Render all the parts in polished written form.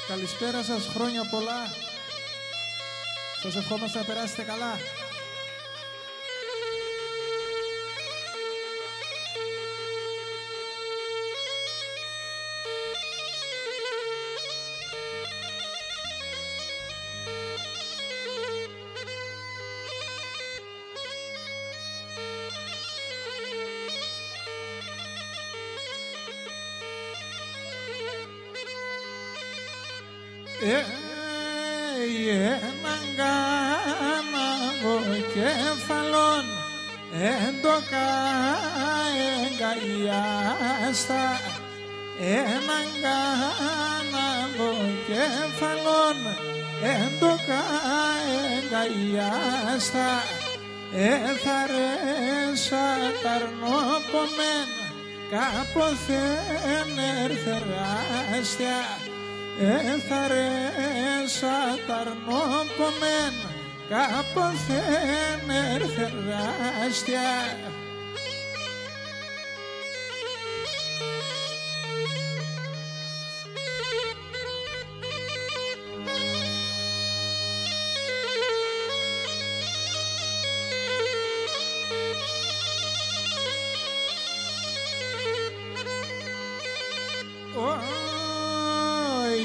Καλησπέρα σας, χρόνια πολλά. Σας ευχόμαστε να περάσετε καλά. Έναν κάναβο κεφαλόν έντοκα εγκαλιάστα. Έναν κάναβο κεφαλόν έντοκα εγκαλιάστα. Έθαρεσα ταρνόπομεν κάποθεν ερθεράστια. Έθαρεσα ταρνόπομεν κάποθεν ερθεράστια.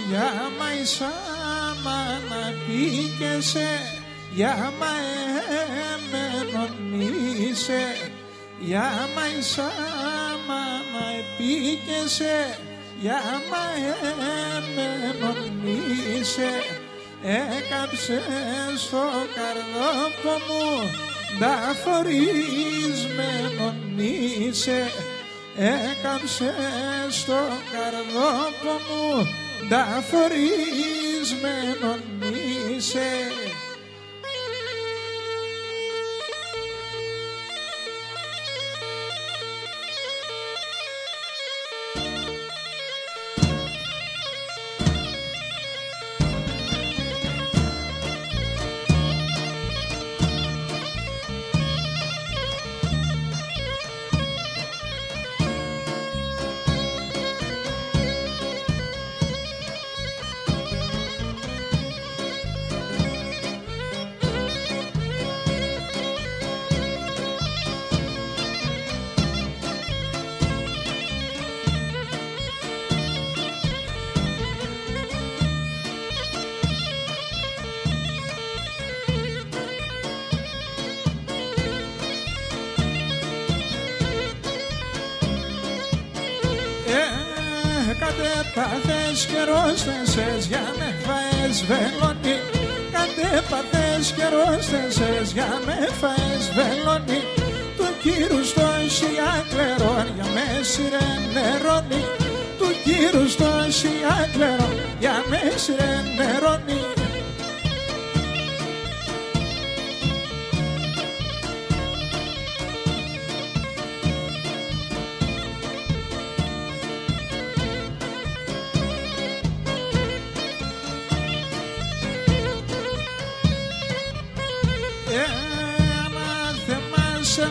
Για μαϊσάμα να πήκεσαι, για μα εμενονείσαι. Για μαϊσάμα να πήκεσαι, για μα εμενονείσαι. Έκαψε στο καρδόπο μου, τα φορισμένονείσαι. Έκαψε στο καρδόπο μου, τα φορισμένον είσαι. Κατέπαθες και ρόστεσες για με φαες βελόνι. Κατέπαθες και ρόστεσες για με φαες βελόνι. Του κύρου στο σιάκλερο για με σιρενερώνει. Του κύρου στο σιάκλερο για με σιρενερώνει.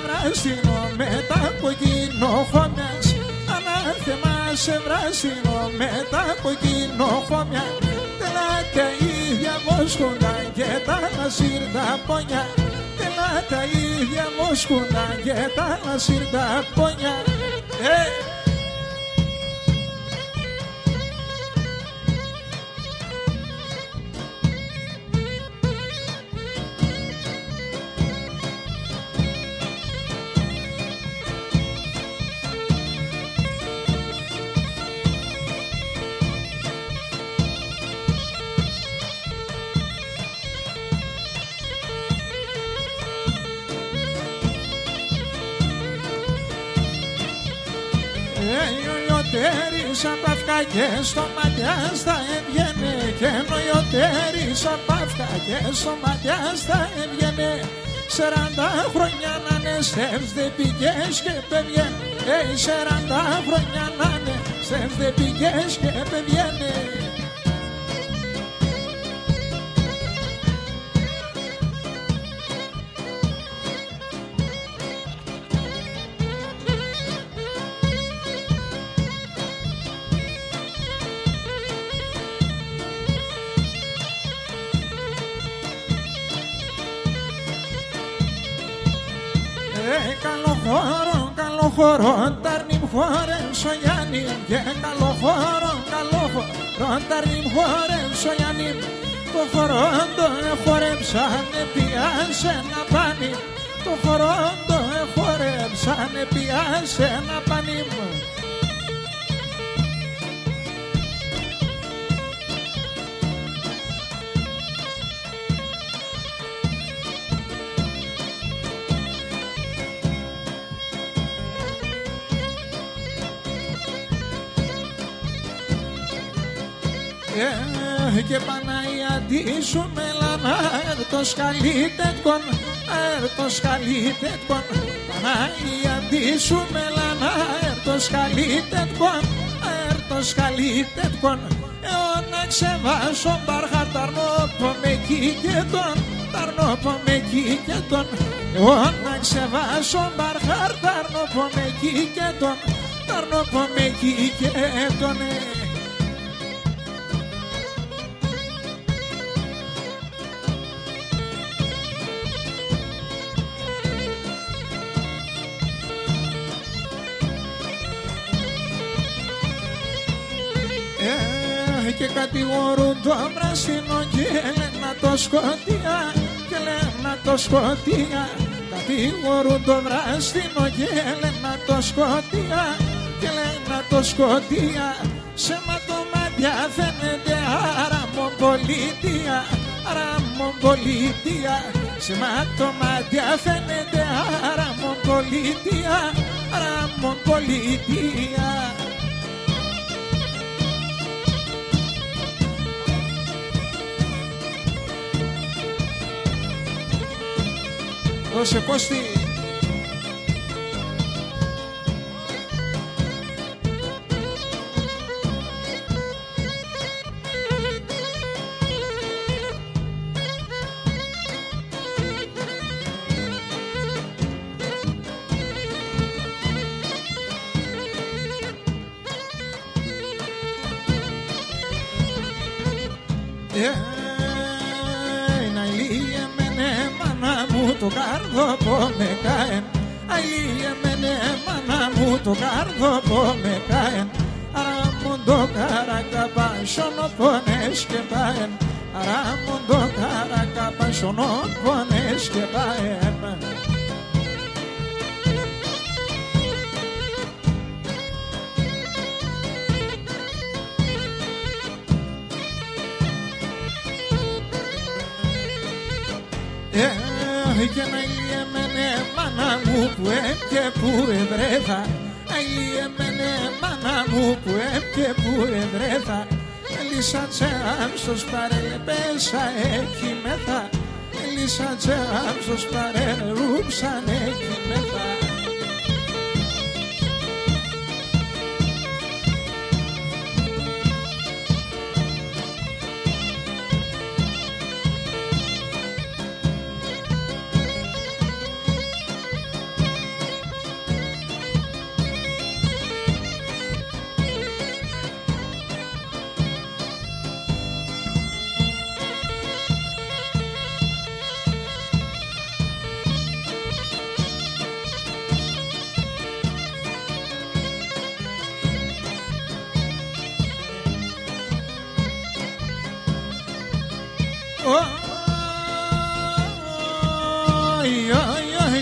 Βράσινο με τα κοκκινοχώμιας. Ανάθεμα σε βράσινο με τα κοκκινοχώμια. Τελά τα ίδια βόσκουντα και τα λασίρτα πόνια. Τελά τα ίδια βόσκουντα και τα λασίρτα πόνια. Λιωτέρης απ' αυγά και στο ματιάς θα έβγαινε. Και ενώ λιωτέρης απ' αυγά και στο ματιάς θα έβγαινε. 40 χρόνια να είναι στεύς δεν πήγες και πεβγαίνε. 40 χρόνια να είναι στεύς δεν πήγες και πεβγαίνε. καλό χώρο, ταρνιμ χώρες ο Γιάννη. Και καλό χώρο, ταρνιμ χώρες ο Γιάννη. Το χώρο το χορέψανε πιάσε να πάνει. Το χώρο το χορέψανε πιάσε να πάνει. Και Παναγία σου μελανά το σκαλίτετκον, το σκαλίτετκον. Παναγία σου μελανά το σκαλίτετκον, το σκαλίτετκον. Να ξεβάσω μπαρχα ταρνόπο με εκεί και τον, ταρνόπο με εκεί και τον. Να ξεβάσω μπαρχα ταρνόπο με εκεί και τον, ταρνόπο με εκεί και τον. Και κατηγορούν το πράσινο και λένε το σκοτία, και λένε το σκοτία. Κατηγορούν το πράσινο και λένε το σκοτία, και λένε το σκοτία. Σε ματωμάτια φαίνεται αραμοπολίτια, αραμοπολίτια. Σε ματωμάτια φαίνεται αραμοπολίτια, αραμοπολίτια. Δώσε Κώστη. Το καρδόπο με κάεν, αηλίε μενε μάνα μου το καρδόπο με κάεν. Άρα μου το καρακαπάσονο πόνες και πάεν, άρα μου το καρακαπάσονο πόνες και πάεν. Και να ηλιεμένε μάνα μου που και που ευρέθα, ηλιεμένε μάνα μου που και που ευρέθα. Λύσα τσεάμ στο σπαρέλ πέσα εκεί μεθα, λύσα τσεάμ στο σπαρέλ ρούψαν εκεί μεθα.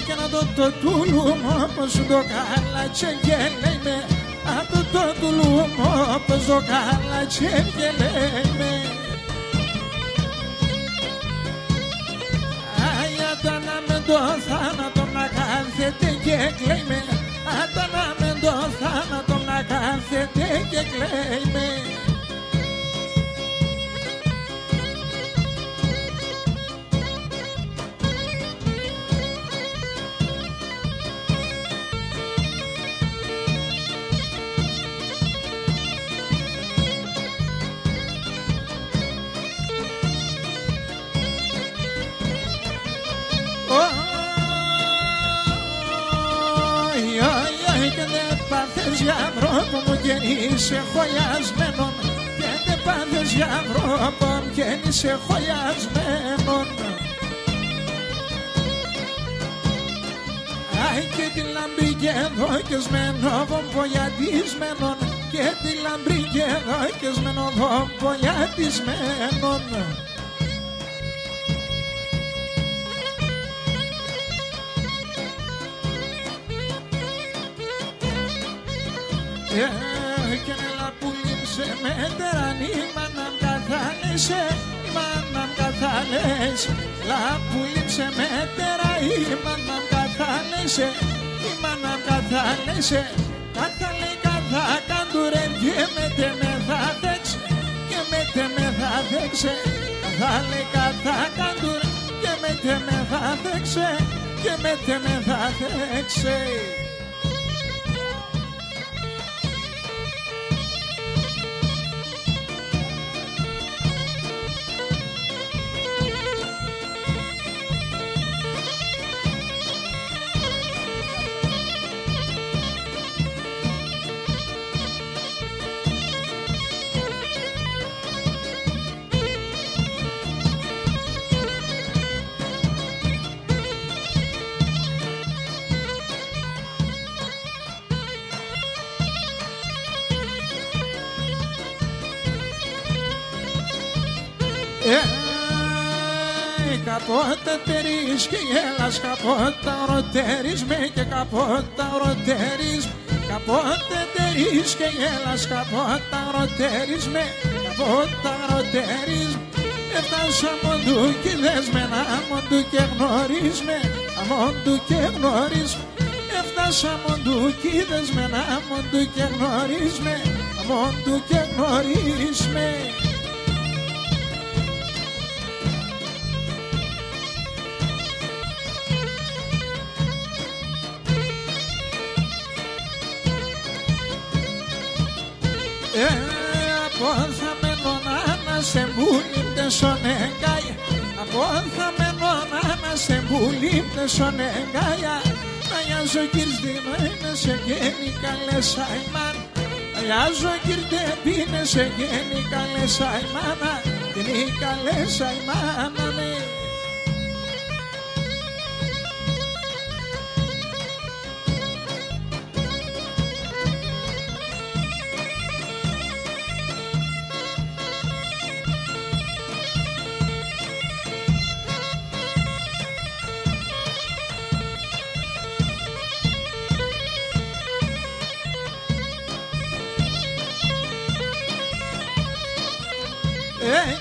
Και να το τουλούμο πως το κάλατσε και λέει με, το τουλούμο πως το κάλατσε και λέει με. Άιατα να με το θάνατο να κάθεται και κλαίει με, άτα να με το θάνατο να κάθεται και κλαίει με. Και δεν πάθες για βρόπο μου και είσαι χωλιασμένον, και δεν πάθες για βρόπο μου και είσαι χωλιασμένον. Αι και τη λαμπρή και δοκισμένο βομβολιατισμένον, και τη λαμπρή και δοκισμένο βομβολιατισμένον. Και νελα που λείψε με τεραν, η μάνα μ' καθάλεσε, η μάνα μ' καθάλεσε. Λα που λείψε με τερα, η μάνα μ' καθάλεσε, η μάνα μ' καθάλεσε. Καθάλε καθά καντουρε, και μέτε με θα δέξε, και μέτε με θα δέξε. Καθάλε καθά καντουρε, και μέτε με θα δέξε, και μέτε με θα δέξε. Καπότα τερείς και γέλας, καπότα ρωτέρεις με, και καπότα ρωτέρεις. Καπότα τερείς και γέλας, καπότα ρωτέρεις με, καπότα ρωτέρεις. Έφτασα μοντού κι δεσμένα, μοντού και γνωρίς με, αμόντου και γνωρίς. Έφτασα μοντού κι δεσμένα, μοντού και γνωρίς με, αμόντου και γνωρίς με. Απόθαμενο να σε μπουλίμπτε σονεγκάια, απόθαμενο να σε μπουλίμπτε σονεγκάια. Να γιάζω κυρστήνο είναι σε γέννη καλές αημάν, να γιάζω κυρτε πίνε σε γέννη καλές αημάνα, την η καλές αημάνα ναι.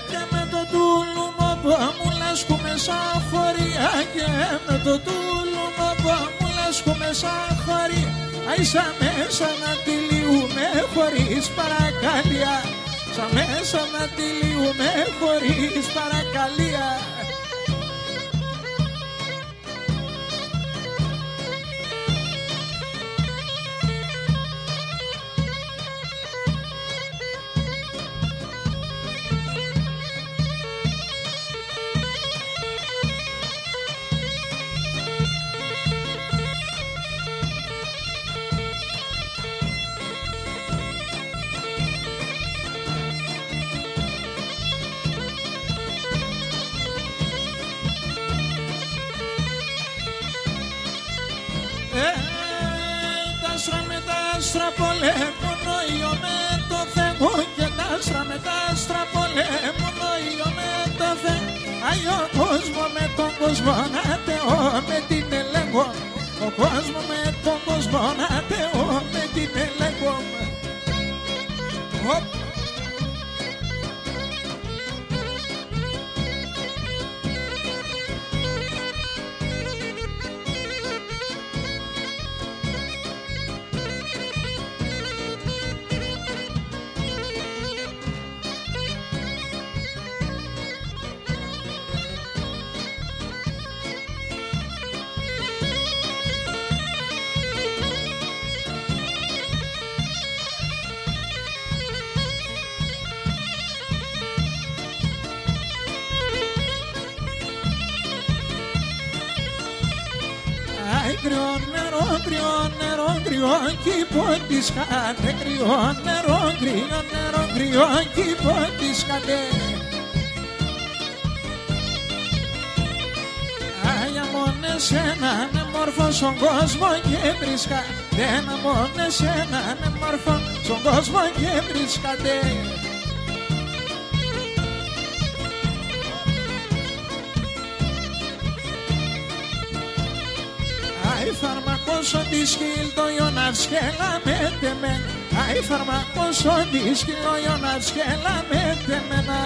Και με το τούλουμο που μου λάσκουμε σαν χωρία, και με το τούλουμο που μου λάσκουμε σαν χωρία. Άισα μέσα να τη λύουμε χωρίς παρακαλία, σαν μέσα να τη λύουμε χωρίς παρακαλία. Τα άστρα πολέμουν οϊό με το Θεό, και τα άστρα με τα άστρα πολέμουν οϊό με το Θεό. Αι ο κόσμο με τον κόσμο να τεώ με την ελέγχω, ο κόσμο με τον κόσμο να τεώ με την ελέγχω. Κρυό νερό, κρυό νερό, κρυό κήπο της κάτε. Κρυό νερό, κρυό νερό, κρυό κήπο της κάτε. Άγια μόνες εσένα είναι μόρφο στον κόσμο και βρίσκα. Ένα μόνο εσένα είναι μόρφο στον κόσμο και βρίσκατε. Αι φαρμακός ότι σκύλτο ιοναυσκέλα με τεμένα. Αι φαρμακός ότι σκύλτο ιοναυσκέλα με τεμένα.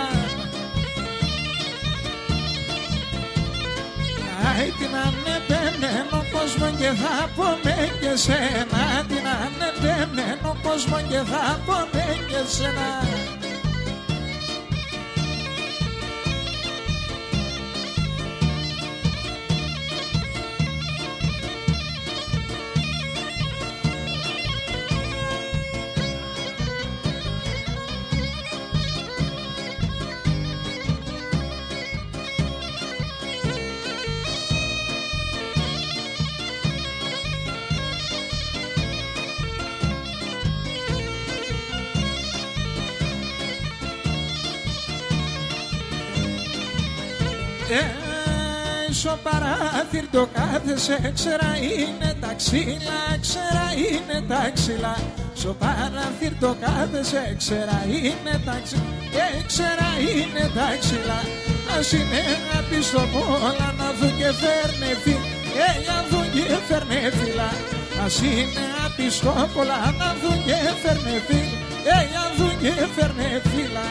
Αι την ανεπεμένο κόσμο και θα πούμε και σένα. Την ανεπεμένο κόσμο και θα πούμε και σένα. Στο παράθυρ το κάθεσαι, ξέρα είναι τα ξύλα, ξέρα είναι τα ξύλα. Στο παράθυρ το κάθεσαι, ξέρα είναι τα ξύλα, ξέρα είναι τα ξύλα. Ας είναι αγάπη στο πόλα να δουν και φέρνε φίλα, να δουν και φέρνε φίλα. Ας είναι αγάπη στο πόλα να δουν και φέρνε φίλα, να δουν και φέρνε φίλα.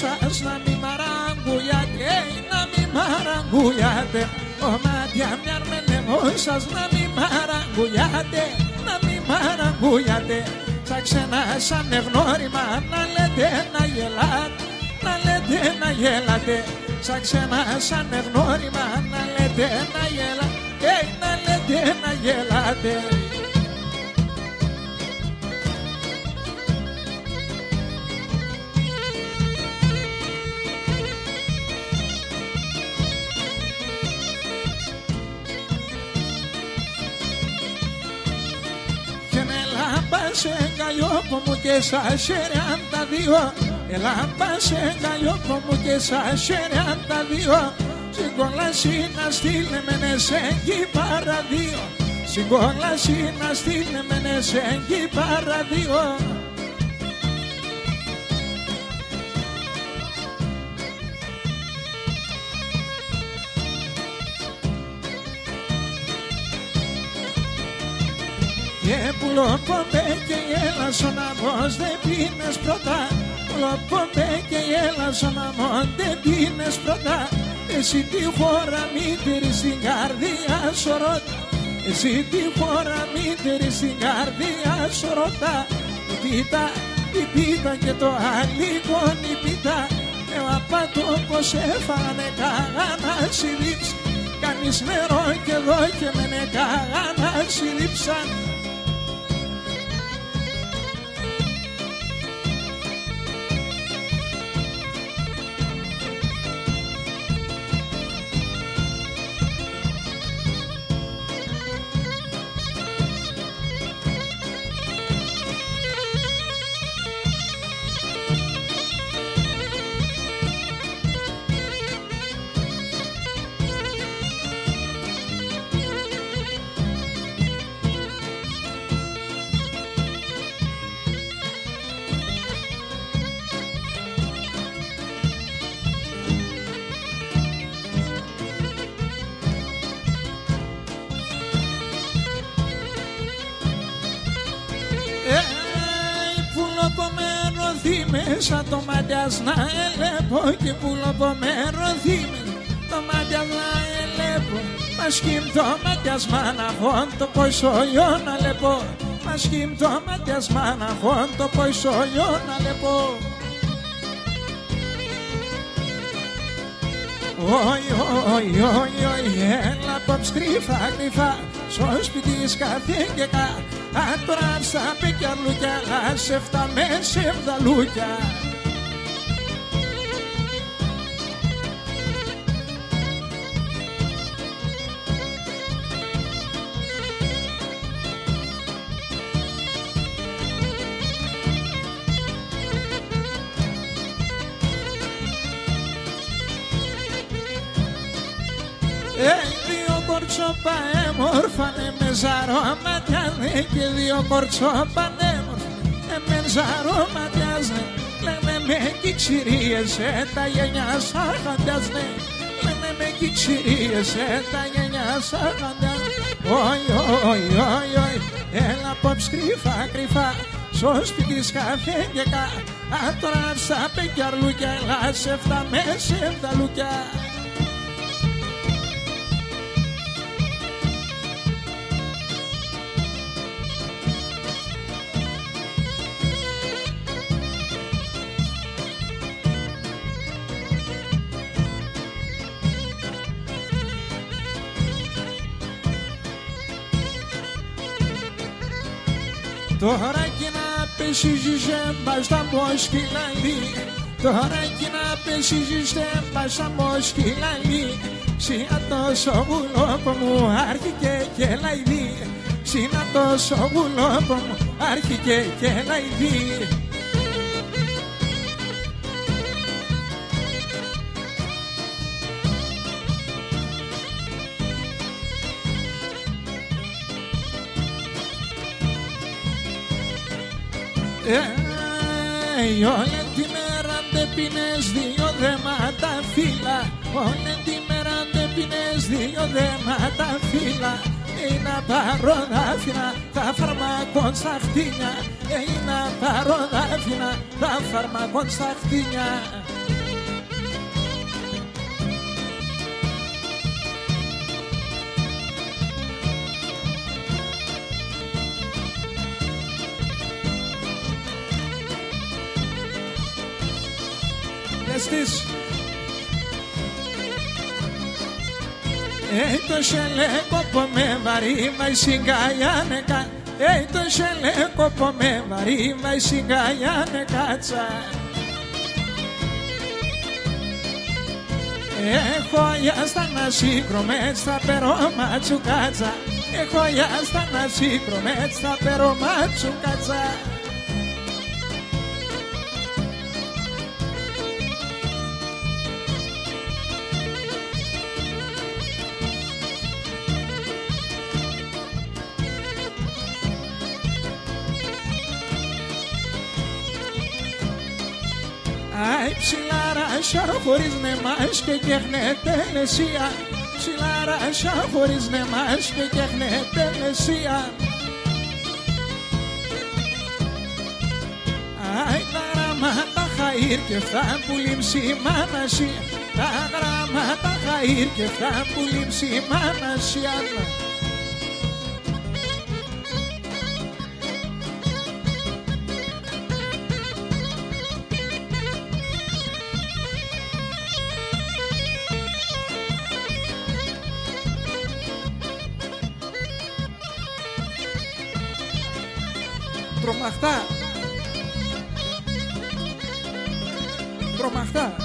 Σας να μη μαραγγουλιάτε, να μη μαραγγουλιάτε. Ο μάτια μια αρμενεύω σας να μη μαραγγουλιάτε, να μη μαραγγουλιάτε. Σαν ξένα σαν εγνώριμα να λέτε να γελάτε, να λέτε να γελάτε. Σαν ξένα σαν εγνώριμα να λέτε να γελάτε, να λέτε να γελάτε. Σε εγκαλιόπο μου και σας σέρεαν τα δύο. Ελάμπα σε εγκαλιόπο μου και σας σέρεαν τα δύο. Στην κόλαση να στείλε μενε σε εκεί παραδείο. Στην κόλαση να στείλε μενε σε εκεί παραδείο. Και πουλοπόμπε και γέλασον αμώς δεν πίνες πρώτα. Πουλοπόμπε και γέλασον αμώς δεν πίνες πρώτα. Εσύ τη χώρα μήτερη στην καρδιά σου ρώτα. Εσύ τη χώρα μήτερη στην καρδιά σου ρώτα. Η πίτα και το αλίκον η πίτα. Απάτω πως έφανε καγάνα συλλήψη. Κάνεις νερό και εδώ και μενε καγάνα συλλήψαν. Σαν το μάτιας να ελέπω και πουλοπομέρο θύμες. Το μάτιας να ελέπω, μα σκύμ το μάτιας μάναχον το ποισόλιο να λεπώ. Μα σκύμ το μάτιας μάναχον το ποισόλιο να λεπώ. Οι, έλα απόψε κρυφά, κρυφά, στο σπίτι σκάφη και κα. Αν τώρα στα πίκια λουκιά, σε φτάμε σε βδαλούκια. Δύο κορτσόπα έμορφανε με ζαρώματιάζε και δύο κορτσόπα έμορφανε με ζαρώματιάζε. Λένε με κυξηρίες τα γενιά σαχαντιάζε. Λένε με κυξηρίες τα γενιά σαχαντιάζε. Οι, έλα απόψε κρυφά, κρυφά, στο σπίτι σκάφη και κα. Αν τώρα στα πίκια αρλούκια, έλα σε φτάμε σε βδαλούκια. Τώρα κι να πέσει ζεμπά στα μοσκυλαλί. Τώρα κι να πέσει ζεμπά στα μοσκυλαλί. Συνα τόσο γουλόπο μου άρχικε και λαϊδί. Συνα τόσο γουλόπο μου άρχικε και λαϊδί. Όλη τη μέρα ντε πίνες δύο δέματα φύλλα. Όλη τη μέρα ντε πίνες δύο δέματα φύλλα. Να πάρω δάφυνα τα φαρμακών στα χτίνια. Να πάρω δάφυνα τα φαρμακών στα χτίνια. Το σελέκοπο με βαρύ βαϊσιγκάιανε κα. Το σελέκοπο με βαρύ βαϊσιγκάιανε κάτσα. Έχω γιάστα να σύγκρομετ στα περόμα τσου κάτσα. Έχω γιάστα να σύγκρομετ στα περόμα τσου κάτσα. Αι ψηλαράσια χωρίς νεμάς και κέχνεται λεσία. Ψηλαράσια χωρίς νεμάς και κέχνεται λεσία. Αι τα γράμματα χαΐρ και φτάν που λείψει μάνασια. Τα γράμματα χαΐρ και φτάν που λείψει μάνασια. Τρομαχτά. Τρομαχτά.